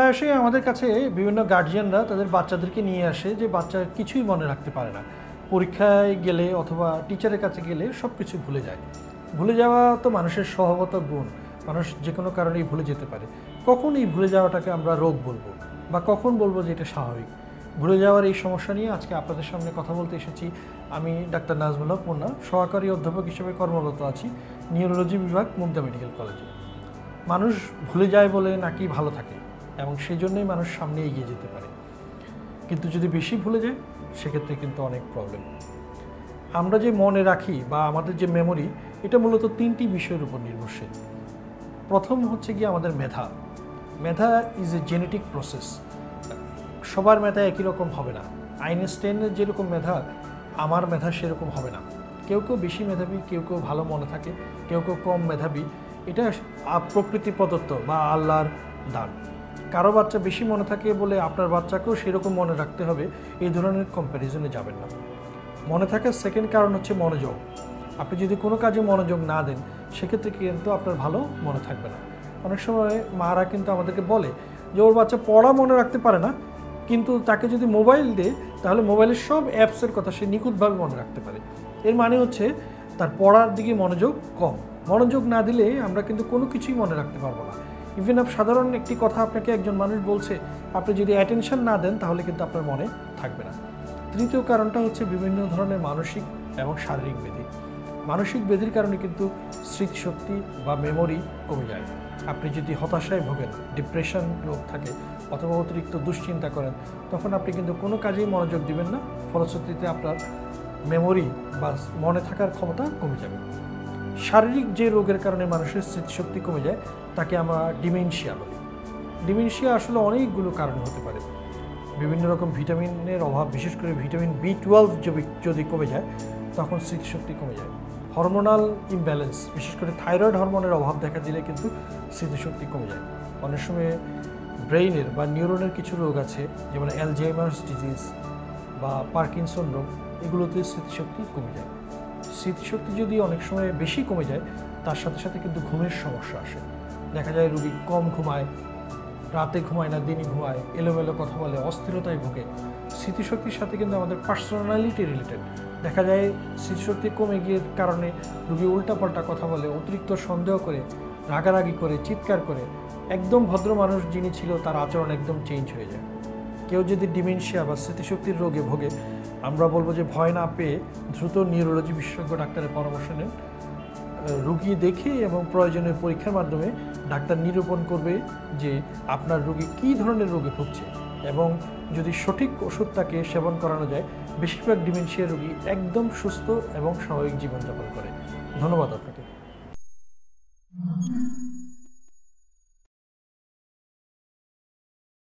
প্রায়শই আমাদের কাছে বিভিন্ন গার্জিয়ানরা তাদের বাচ্চাদেরকে নিয়ে আসে যে বাচ্চা কিছুই মনে রাখতে পারে না, পরীক্ষায় গেলে অথবা টিচারের কাছে গেলে সব কিছু ভুলে যায়। ভুলে যাওয়া তো মানুষের স্বভাবত গুণ, মানুষ যে কোনো কারণেই ভুলে যেতে পারে। কখন এই ভুলে যাওয়াটাকে আমরা রোগ বলবো বা কখন বলবো যে এটা স্বাভাবিক? ভুলে যাওয়ার এই সমস্যা নিয়ে আজকে আপনাদের সামনে কথা বলতে এসেছি। আমি ডাক্তার নাজমুল হক মুন্না, সহকারী অধ্যাপক হিসেবে কর্মরত আছি নিউরোলজি বিভাগ, মুগদা মেডিকেল কলেজে। মানুষ ভুলে যায় বলে নাকি ভালো থাকে এবং সেই জন্যই মানুষ সামনে এগিয়ে যেতে পারে, কিন্তু যদি বেশি ভুলে যায় সেক্ষেত্রে কিন্তু অনেক প্রবলেম। আমরা যে মনে রাখি বা আমাদের যে মেমোরি, এটা মূলত তিনটি বিষয়ের উপর নির্ভরশীল। প্রথম হচ্ছে কি আমাদের মেধা। মেধা ইজ এ জেনেটিক প্রসেস। সবার মেধা একই রকম হবে না। আইনস্টাইনের যেরকম মেধা, আমার মেধা সেরকম হবে না। কেউ কেউ বেশি মেধাবী, কেউ কেউ ভালো মনে থাকে, কেউ কেউ কম মেধাবী। এটা প্রকৃতি প্রদত্ত বা আল্লাহর দান। কারো বাচ্চা বেশি মনে থাকে বলে আপনার বাচ্চাকেও সেরকম মনে রাখতে হবে, এই ধরনের কম্প্যারিজনে যাবেন না। মনে থাকার সেকেন্ড কারণ হচ্ছে মনোযোগ। আপনি যদি কোনো কাজে মনোযোগ না দেন সেক্ষেত্রে কিন্তু আপনার ভালো মনে থাকবে না। অনেক সময় মারা কিন্তু আমাদেরকে বলে যে ওর বাচ্চা পড়া মনে রাখতে পারে না, কিন্তু তাকে যদি মোবাইল দেয় তাহলে মোবাইলের সব অ্যাপসের কথা সে নিখুঁতভাবে মনে রাখতে পারে। এর মানে হচ্ছে তার পড়ার দিকে মনোযোগ কম। মনোযোগ না দিলে আমরা কিন্তু কোনো কিছুই মনে রাখতে পারবো না। ইভেন সাধারণ একটি কথা আপনাকে একজন মানুষ বলছে, আপনি যদি অ্যাটেনশন না দেন তাহলে কিন্তু আপনার মনে থাকবে না। তৃতীয় কারণটা হচ্ছে বিভিন্ন ধরনের মানসিক এবং শারীরিক ব্যাধি। মানসিক ব্যাধির কারণে কিন্তু স্মৃতিশক্তি বা মেমোরি কমে যায়। আপনি যদি হতাশায় ভোগেন, ডিপ্রেশন রোগ থাকে অথবা অতিরিক্ত দুশ্চিন্তা করেন, তখন আপনি কিন্তু কোনো কাজেই মনোযোগ দিবেন না। ফলশ্রুতিতে আপনার মেমোরি বা মনে থাকার ক্ষমতা কমে যাবে। শারীরিক যে রোগের কারণে মানুষের স্মৃতিশক্তি কমে যায় তাকে আমরা ডিমেনশিয়া বলি। ডিমেনশিয়া আসলে অনেকগুলো কারণে হতে পারে। বিভিন্ন রকম ভিটামিনের অভাব, বিশেষ করে ভিটামিন B12 যদি কমে যায় তখন স্মৃতিশক্তি কমে যায়। হরমোনাল ইমব্যালেন্স, বিশেষ করে থাইরয়েড হরমোনের অভাব দেখা দিলে কিন্তু স্মৃতিশক্তি কমে যায়। অনেক সময় ব্রেইনের বা নিউরনের কিছু রোগ আছে, যেমন অ্যালজাইমার্স ডিজিজ বা পার্কিনসন রোগ, এগুলোতে স্মৃতিশক্তি কমে যায়। স্মৃতিশক্তি যদি অনেক সময় বেশি কমে যায় তার সাথে সাথে কিন্তু ঘুমের সমস্যা আসে। দেখা যায় রোগী কম ঘুমায়, রাতে ঘুমায় না, দিনই ঘুমায়, এলোমেলো কথা বলে, অস্থিরতায় ভোগে। স্মৃতিশক্তির সাথে কিন্তু আমাদের পার্সোনালিটি রিলেটেড। দেখা যায় স্মৃতিশক্তি কমে গিয়ে কারণে রোগী উল্টাপাল্টা কথা বলে, অতিরিক্ত সন্দেহ করে, রাগারাগি করে, চিৎকার করে। একদম ভদ্র মানুষ যিনি ছিল তার আচরণ একদম চেঞ্জ হয়ে যায়। কেউ যদি ডিমেনশিয়া বা স্মৃতিশক্তির রোগে ভোগে, আমরা বলবো যে ভয় না পেয়ে দ্রুত নিউরোলজি বিশেষজ্ঞ ডাক্তারের পরামর্শ নেন। রোগী দেখে এবং প্রয়োজনীয় পরীক্ষার মাধ্যমে ডাক্তার নিরূপণ করবে যে আপনার রোগী কী ধরনের রোগে ভুগছে, এবং যদি সঠিক ওষুধ তাকে সেবন করানো যায়, বেশিরভাগ ডিমেনশিয়া রোগী একদম সুস্থ এবং স্বাভাবিক জীবনযাপন করে। ধন্যবাদ আপনাকে।